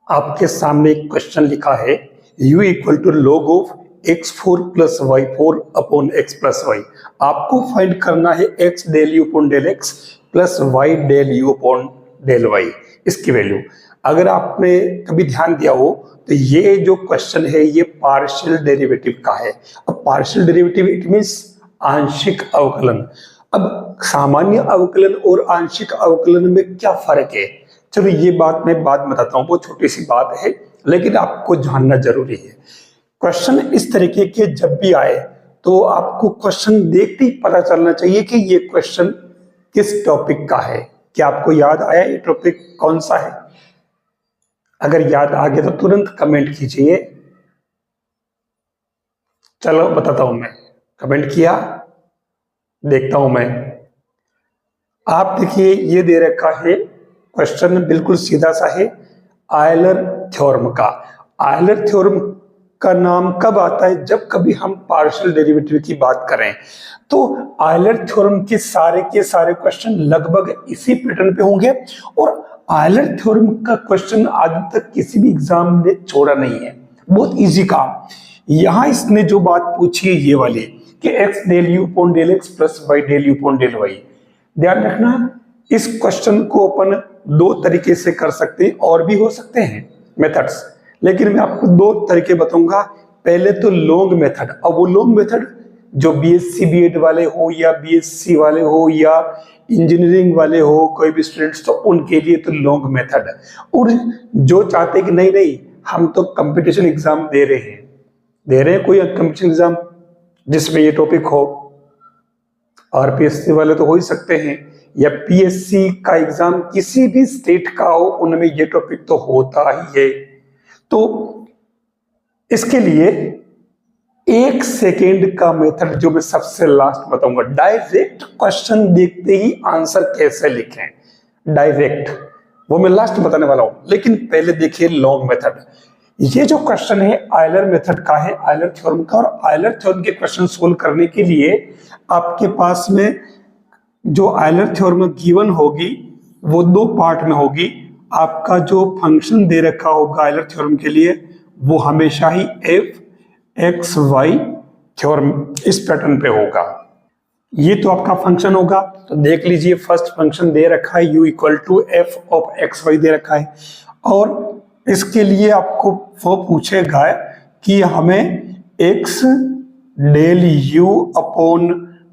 आपके सामने एक क्वेश्चन लिखा है u equal to log of x4 plus y4 upon x plus y. आपको फाइंड करना है x del you upon del x plus y del you upon del y, इसकी वैल्यू। अगर आपने कभी ध्यान दिया हो तो ये जो क्वेश्चन है ये पार्शियल डेरिवेटिव का है। अब पार्शियल डेरिवेटिव इट मींस आंशिक अवकलन। अब सामान्य अवकलन और आंशिक अवकलन में क्या फर्क है, चलो ये बात मैं बाद में बताता हूँ, वो छोटी सी बात है लेकिन आपको जानना जरूरी है। क्वेश्चन इस तरीके के जब भी आए तो आपको क्वेश्चन देखते ही पता चलना चाहिए कि ये क्वेश्चन किस टॉपिक का है। क्या आपको याद आया ये टॉपिक कौन सा है? अगर याद आ गया तो तुरंत कमेंट कीजिए। चलो बताता हूं मैं। कमेंट किया, देखता हूं मैं। आप देखिए ये दे रखा है क्वेश्चन, बिल्कुल सीधा सा है, आयलर थ्योरम का। आयलर थ्योरम का नाम कब आता है? जब कभी हम पार्शियल डेरिवेटिव की बात करें तो आयलर थ्योरम के सारे क्वेश्चन लगभग इसी पैटर्न पे होंगे। और आयलर थ्योरम का क्वेश्चन आज तक किसी भी एग्जाम ने छोड़ा नहीं है, बहुत इजी काम। यहां इसने जो बात पूछी है ये वाली कि x del you upon del x plus y del you upon del y. ध्यान रखना, इस क्वेश्चन को अपन दो तरीके से कर सकते हैं, और भी हो सकते हैं मेथड्स, लेकिन मैं आपको दो तरीके बताऊंगा। पहले तो लॉन्ग मेथड। अब वो लॉन्ग मेथड जो बीएससी बीएड वाले हो या बीएससी वाले हो या इंजीनियरिंग वाले हो, कोई भी स्टूडेंट्स, तो उनके लिए तो लॉन्ग मेथड। और जो चाहते कि नहीं नहीं हम तो कंपटीशन एग्जाम दे रहे हैं कोई कंपटीशन एग्जाम जिसमें ये टॉपिक हो, आरपीएससी वाले तो हो ही सकते हैं, या पीएससी का एग्जाम किसी भी स्टेट का हो, उनमें ये टॉपिक तो होता ही है। तो इसके लिए 1 सेकेंड का मेथड जो मैं सबसे लास्ट बताऊंगा, डायरेक्ट क्वेश्चन देखते ही आंसर कैसे लिखें, डायरेक्ट, वो मैं लास्ट बताने वाला हूं। लेकिन पहले देखिए लॉन्ग मेथड। ये जो क्वेश्चन है आयलर मेथड का है, आयलर थ्योरम का। और आयलर थ्योरम के क्वेश्चन सोल्व करने के लिए आपके पास में जो आयलर थ्योरम गिवन होगी वो दो पार्ट में होगी। आपका जो फंक्शन दे रखा होगा आयलर थ्योरम के लिए वो हमेशा ही एफ एक्स वाई थ्योरम इस पैटर्न पे होगा। ये तो आपका फंक्शन होगा। तो देख लीजिए, फर्स्ट फंक्शन दे रखा है u equal to f of x y दे रखा है, और इसके लिए आपको वो पूछेगा कि हमें x del u upon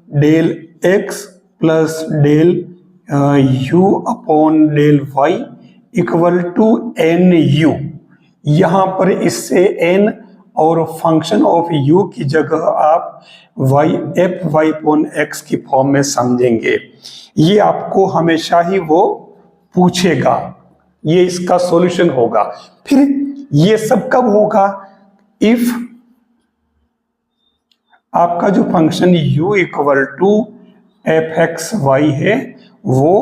del x plus del u upon del y equal to n u. यहां पर इससे n और फंक्शन ऑफ u की जगह आप y f y upon x की फॉर्म में समझेंगे। ये आपको हमेशा ही वो पूछेगा, ये इसका सॉल्यूशन होगा। फिर ये सब कब होगा? इफ आपका जो function u equal to f x y है वो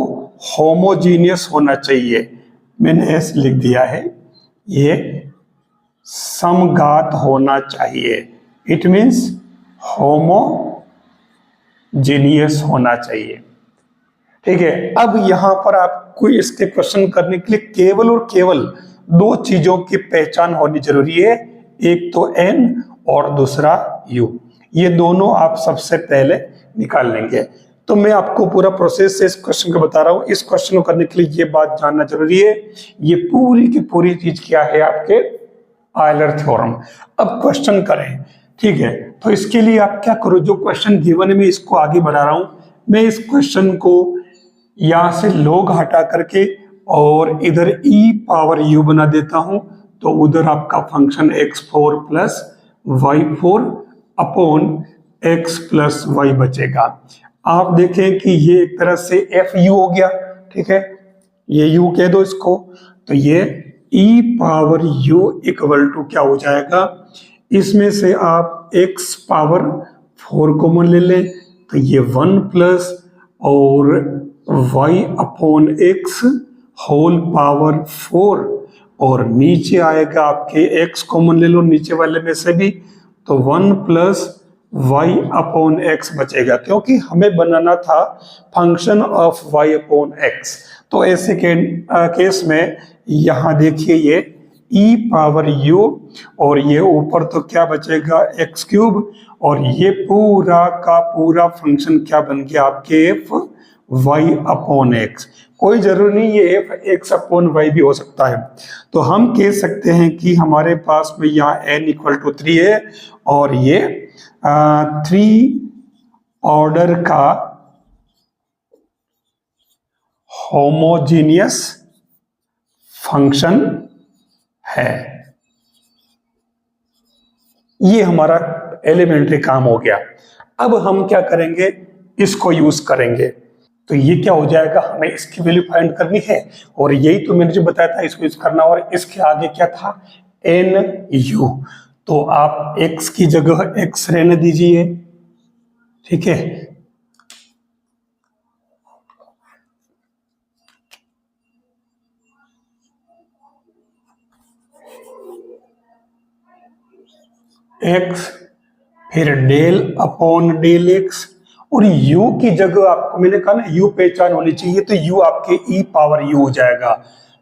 होमोजीनियस होना चाहिए। मैंने ऐसे लिख दिया है, ये समघात होना चाहिए। इट मीन्स होमोजीनियस होना चाहिए। ठीक है, अब यहां पर आपको इसके क्वेश्चन करने के लिए केवल और केवल दो चीजों की पहचान होनी जरूरी है, एक तो n और दूसरा u। ये दोनों आप सबसे पहले निकाल लेंगे। तो मैं आपको पूरा प्रोसेस से इस क्वेश्चन को बता रहा हूं। इस क्वेश्चन को करने के लिए ये बात जानना जरूरी है, ये पूरी की पूरी चीज क्या है, आपके आयलर थ्योरम। अब क्वेश्चन करें, ठीक है। तो इसके लिए आप क्या करो, जो क्वेश्चन गिवन है मैं इसको आगे बढ़ा रहा हूं। मैं इस क्वेश्चन को यहां से log हटा करके और इधर e पावर u बना देता हूं, तो उधर आपका function x4 plus y4 upon x plus y बचेगा। आप देखें कि ये एक तरह से fu हो गया, ठीक है, ये u कह दो इसको, तो ये e power u equal to क्या हो जाएगा, इसमें से आप x पावर 4 कॉमन ले लें तो ये 1 प्लस और y upon x whole power 4, और नीचे आएगा आपके x कॉमन ले लो नीचे वाले में से भी, तो 1 प्लस y अपॉन x बचेगा, क्योंकि हमें बनाना था function of y upon x। तो ऐसे केस में यहां देखिए ये ई पावर यू, और ये ऊपर तो क्या बचेगा एक्स क्यूब, और ये पूरा का पूरा फंक्शन क्या बन गया आपके एफ वाई अपॉन एक्स। कोई जरूरी नहीं ये एफ एक्स अपॉन वाई भी हो सकता है। तो हम कह सकते हैं कि हमारे पास में यहाँ n इक्वल टू 3 है, और ये 3 ऑर्डर का होमोजीनियस फंक्शन है। ये हमारा एलिमेंट्री काम हो गया। अब हम क्या करेंगे, इसको यूज करेंगे। तो ये क्या हो जाएगा, हमें इसकी वैल्यू फाइंड करनी है, और यही तो मैंने जो बताया था इसको यूज करना। और इसके आगे क्या था, एन यू। तो आप x की जगह x रहने दीजिए, ठीक है। x, फिर डेल अपॉन डेल x, और u की जगह आपको मैंने कहा ना u पहचान होनी चाहिए, तो u आपके e पावर u हो जाएगा।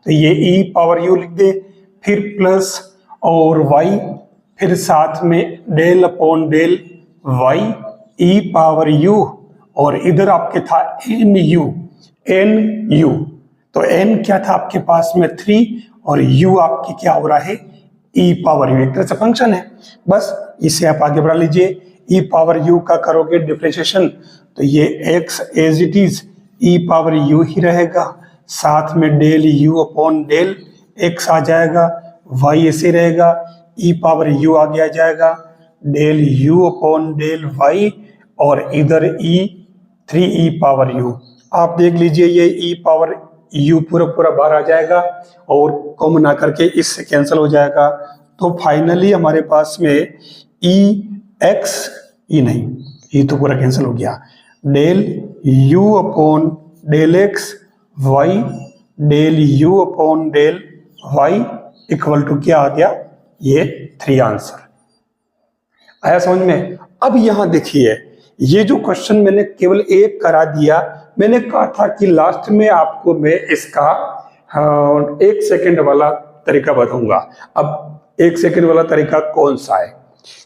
तो ये e पावर u लिख दे, फिर प्लस और y, फिर साथ में del upon del y e power u, और इधर आपके था n u। तो n क्या था आपके पास में 3, और u आपकी क्या हो रहा है e पावर u, एक तरह से फंक्शन है। बस इसे आप आगे बढ़ा लीजिए। e पावर u का करोगे डिफरेंशिएशन, तो ये x as it is e power u ही रहेगा, साथ में del u upon del x आ जाएगा, y ऐसे रहेगा, e पावर u आगे आ जाएगा, del u upon del y, और इधर 3e पावर u। आप देख लीजिए ये e पावर u पूरा पूरा बाहर आ जाएगा, और कॉमन आकर के इससे कैंसिल हो जाएगा। तो फाइनली हमारे पास में ये तो पूरा कैंसिल हो गया, del u upon del x y, del u upon del y equal to क्या आ गया, ये 3 आंसर आया समझ में। अब यहां देखिए, ये जो क्वेश्चन मैंने केवल एक करा दिया, मैंने कहा था कि लास्ट में आपको मैं इसका 1 सेकंड वाला तरीका बताऊंगा। अब 1 सेकंड वाला तरीका कौन सा है,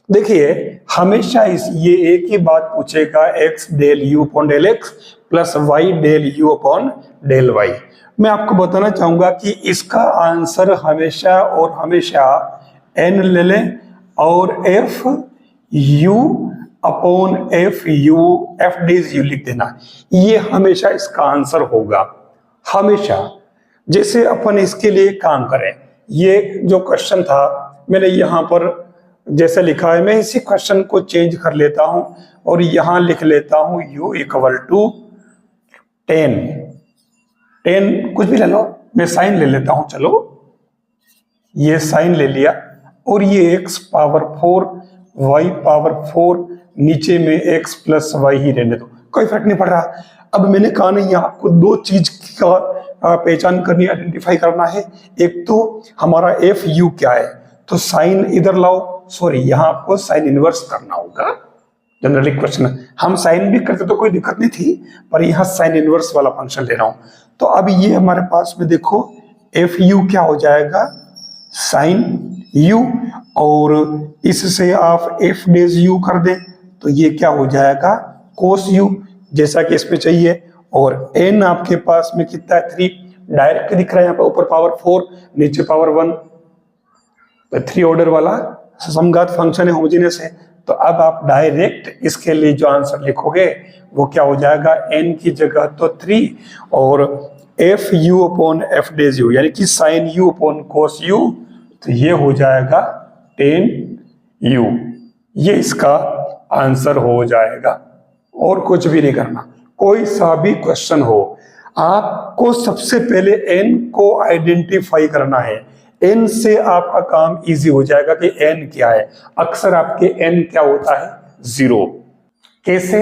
देखिए हमेशा ये एक ही बात पूछेगा, x del u upon del x plus y del u upon del y। मैं आपको बताना चाहूंगा कि इसका आंसर हमेशा और हमेशा n ले लें, और f u upon f days u लिख देना, ये हमेशा इसका आंसर होगा, हमेशा। जैसे अपन इसके लिए काम करें, ये जो क्वेश्चन था मैंने यहाँ पर जैसे लिखा है, मैं इसी क्वेश्चन को चेंज कर लेता हूं और यहां लिख लेता हूं u इक्वल टू 10 कुछ भी ले लो, मैं साइन ले लेता हूं, चलो ये साइन ले लिया, और ये x पावर 4 y पावर 4, नीचे में x प्लस y ही रहने दो, कोई फर्क नहीं पड़ रहा। अब मैंने कहा नहीं, आपको 2 चीज का पहचान करनी, आइडेंटिफाई करना है। एक तो हमारा एफ यू क्या है, तो साइन इधर लाओ, सॉरी यहाँ आपको साइन इनवर्स करना होगा। जनरली क्वेश्चन हम साइन भी करते तो कोई दिक्कत नहीं थी, पर यहाँ साइन इनवर्स वाला फंक्शन ले रहा हूं। तो अब ये हमारे पास में देखो एफ यू क्या हो जाएगा, साइन यू, और इससे आप एफ डेज यू कर दें तो ये क्या हो जाएगा कोस यू, जैसा कि इसमें चाहिए। और एन आपके पास में कितना है 3, डायरेक्ट दिख रहा है यहाँ पर, ऊपर पावर 4 नीचे पावर 1, तो 3 ऑर्डर वाला समघात फंक्शन है, होमोजेनियस है। तो अब आप डायरेक्ट इसके लिए जो आंसर लिखोगे वो क्या हो जाएगा, n की जगह तो 3 और f u upon f dash u, यानी कि sine u upon cos u, तो ये हो जाएगा 10 u, ये इसका आंसर हो जाएगा। और कुछ भी नहीं करना, कोई सा भी क्वेश्चन हो, आपको सबसे पहले n को आइडेंटिफाई करना है। n से आपका काम इजी हो जाएगा कि n क्या है। अक्सर आपके n क्या होता है 0। कैसे,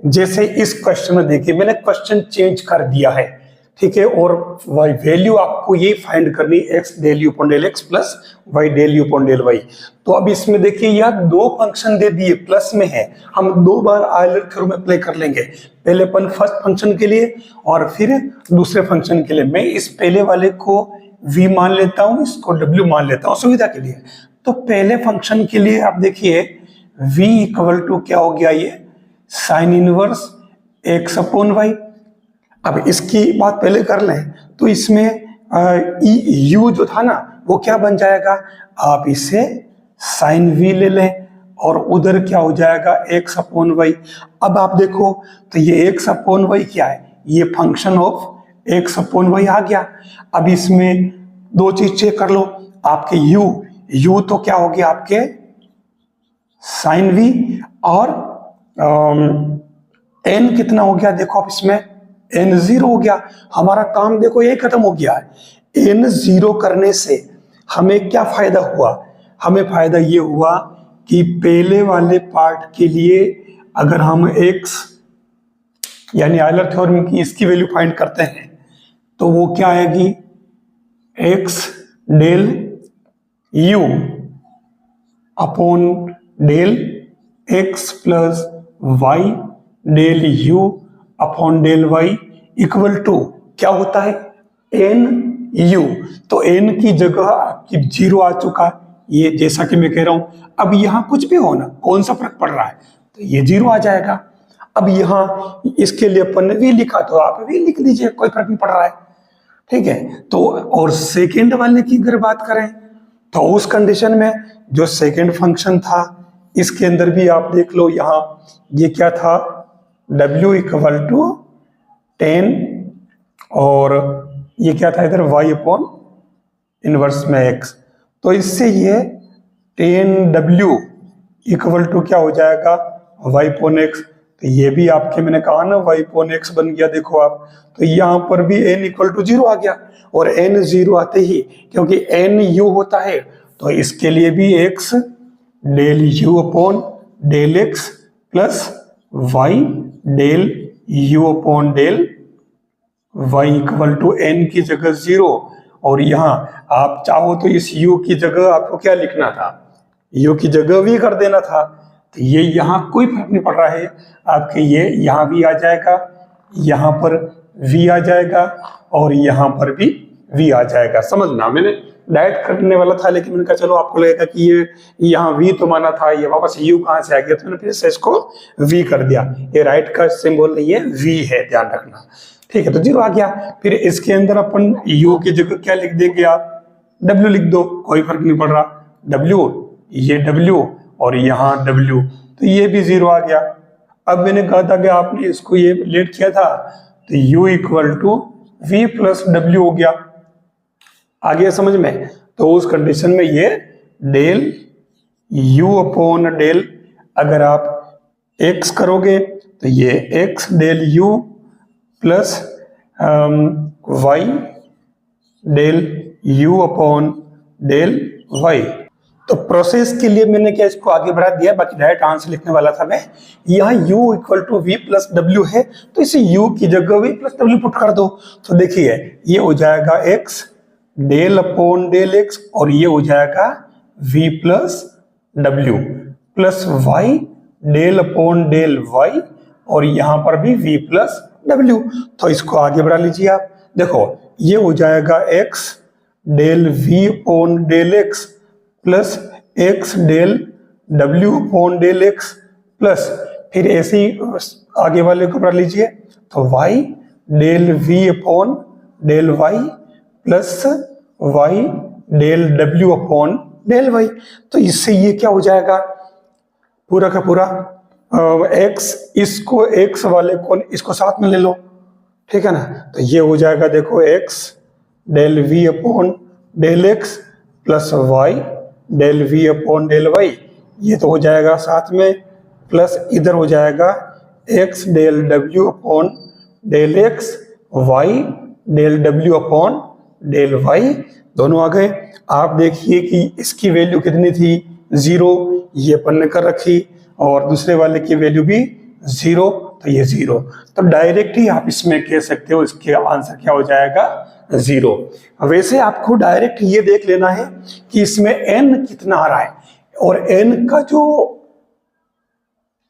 जैसे इस क्वेश्चन में देखिए मैंने क्वेश्चन चेंज कर दिया है, ठीक है, और वैल्यू आपको ये फाइंड करनी x del you upon del x plus y del you upon del y। तो अब इसमें देखिए यह 2 फंक्शन दे दिए, प्लस में है, हम 2 बार आयलर थ्योरम अप्लाई कर लेंगे, पहले अपन फर्स्ट फंक्शन के लिए और फिर दूसरे फंक्शन के लिए। मैं इस पहले वाले को v मान लेता हूं, इसको w मान लेता हूं सुविधा के लिए। तो पहले फंक्शन के लिए आप देखिए v इक्वल टू क्या हो गया, ये sine inverse x upon Y. अब इसकी बात पहले कर लें तो इसमें u जो था ना वो क्या बन जाएगा, आप इसे साइन v ले लें और उधर क्या हो जाएगा x अपॉन वाई। अब आप देखो तो ये x अपॉन वाई क्या है, ये function of x upon y आ गया। अब इसमें दो चीज चेक कर लो, आपके u तो क्या हो गया आपके साइन v, और n कितना हो गया देखो, आप इसमें n 0 हो गया। हमारा काम देखो ये खत्म हो गया है। n 0 करने से हमें क्या फायदा हुआ, हमें फायदा ये हुआ कि पहले वाले पार्ट के लिए अगर हम x यानी आयलर थ्योरम की इसकी वैल्यू फाइंड करते हैं तो वो क्या आएगी, x del u upon del x plus y del u upon del y equal to क्या होता है, n u। तो n की जगह आपकी 0 आ चुका है, ये जैसा कि मैं कह रहा हूं। अब यहां कुछ भी होना, कौन सा फर्क पड़ रहा है, तो ये 0 आ जाएगा। अब यहां इसके लिए अपन ने v लिखा तो आप v लिख लीजिए, कोई फर्क नहीं पड़ रहा है, ठीक है। तो और सेकेंड वाले की अगर बात करें तो उस कंडीशन में जो सेकेंड फंक्शन था इसके अंदर भी आप देख लो, यहां ये क्या था, w इक्वल टू 10 और ये क्या था इधर y अपॉन इनवर्स में x। तो इससे ये 10w इक्वल टू क्या हो जाएगा, y अपॉन x। तो ये भी आपके मैंने कहा ना y अपॉन x बन गया, देखो आप। तो यहां पर भी n इक्वल टू 0 आ गया, और n 0 आते ही क्योंकि n u होता है तो इसके लिए भी x del u upon del x plus y del u upon del y equal to n की जगह 0। और यहां आप चाहो तो इस u की जगह आपको क्या लिखना था, u की जगह v कर देना था। तो ये यहां कोई फर्क नहीं पड़ रहा है, आपके ये यहां भी आ जाएगा, यहां पर v आ जाएगा और यहां पर भी v आ जाएगा। समझना, मैंने डायरेक्ट करने वाला था लेकिन मैंने कहा चलो आपको लगेगा कि ये यहाँ v तो माना था, ये वापस u कहां से आ गया, तो मैंने फिर से इसको v कर दिया। ये राइट का सिंबल नहीं है, v है, ध्यान रखना, ठीक है। तो 0 आ गया। फिर इसके अंदर अपन u की जगह क्या लिख देंगे, आप w लिख दो, कोई फर्क नहीं पड़ रहा, w ये w और यहाँ w, तो ये भी 0 आ गया। अब मैंने कहा था कि आपने इसको ये लेट किया था तो u equal to v plus w हो गया, आ गया समझ में। तो उस कंडीशन में ये डेल u अपॉन डेल, अगर आप x करोगे तो ये x del u plus y del u upon del y। तो प्रोसेस के लिए मैंने क्या इसको आगे बढ़ा दिया, बाकी डायरेक्ट आंसर लिखने वाला था मैं। यहाँ u equal to v plus w है तो इसे u की जगह v प्लस w पुट कर दो। तो देखिए ये हो जाएगा x del upon del x और ये हो जाएगा v plus w plus y del upon del y और यहाँ पर भी v प्लस w। तो इसको आगे बढ़ा लीजिए आप, देखो ये हो जाएगा x del v upon del x plus x del w upon del x plus फिर ऐसे ही आगे वाले को बढ़ा लीजिए, तो y del v upon del y plus y del w upon del y। तो इससे ये क्या हो जाएगा, पूरा का पूरा x, इसको x वाले को इसको साथ में ले लो, ठीक है ना। तो ये हो जाएगा देखो x del v upon del x plus y del v upon del y, ये तो हो जाएगा साथ में, प्लस इधर हो जाएगा x del w upon del x y del w upon del y, दोनों आ गए। आप देखिए कि इसकी वैल्यू कितनी थी, 0, ये अपन ने कर रखी, और दूसरे वाले की वैल्यू भी 0, तो ये 0। तो डायरेक्ट ही आप इसमें कह सकते हो इसके आंसर क्या हो जाएगा, 0। वैसे आपको डायरेक्ट ये देख लेना है कि इसमें n कितना आ रहा है, और n का जो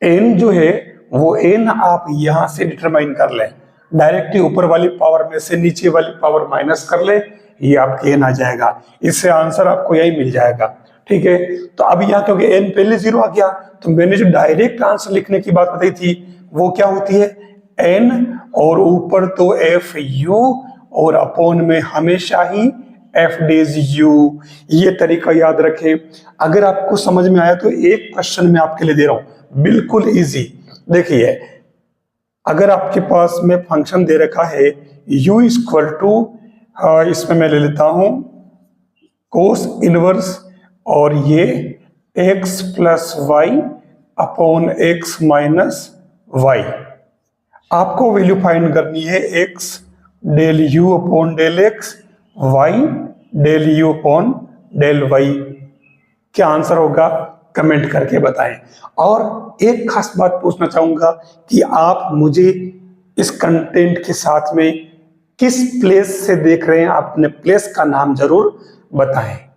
n जो है वो n आप यहां से डिटरमाइन कर लें, डायरेक्ट ही ऊपर वाली पावर में से नीचे वाली पावर माइनस कर ले, ये आपके n आ जाएगा। इससे आंसर आपको यही मिल जाएगा। ठीक है, तो अब यहाँ क्योंकि n पहले 0 आ गया, तो मैंने जो डायरेक्ट आंसर लिखने की बात बताई थी वो क्या होती है, n और ऊपर तो एफ यू और अपॉन में हमेशा ही एफ डेज यू। ये तरीका याद रखें। अगर आपको समझ में आया तो एक क्वेश्चन मैं आपके लिए दे रहा हूं, बिल्कुल इजी। देखिए, अगर आपके पास में फंक्शन दे रखा है u इक्वल टू, इसमें मैं ले लेता हूं कोस इनवर्स, और ये x plus Y upon X minus Y. आपको वैल्यू फाइंड करनी है x del u upon del x, y del u upon del y। क्या आंसर होगा कमेंट करके बताएं। और एक खास बात पूछना चाहूंगा कि आप मुझे इस कंटेंट के साथ में किस प्लेस से देख रहे हैं, अपने प्लेस का नाम जरूर बताएं।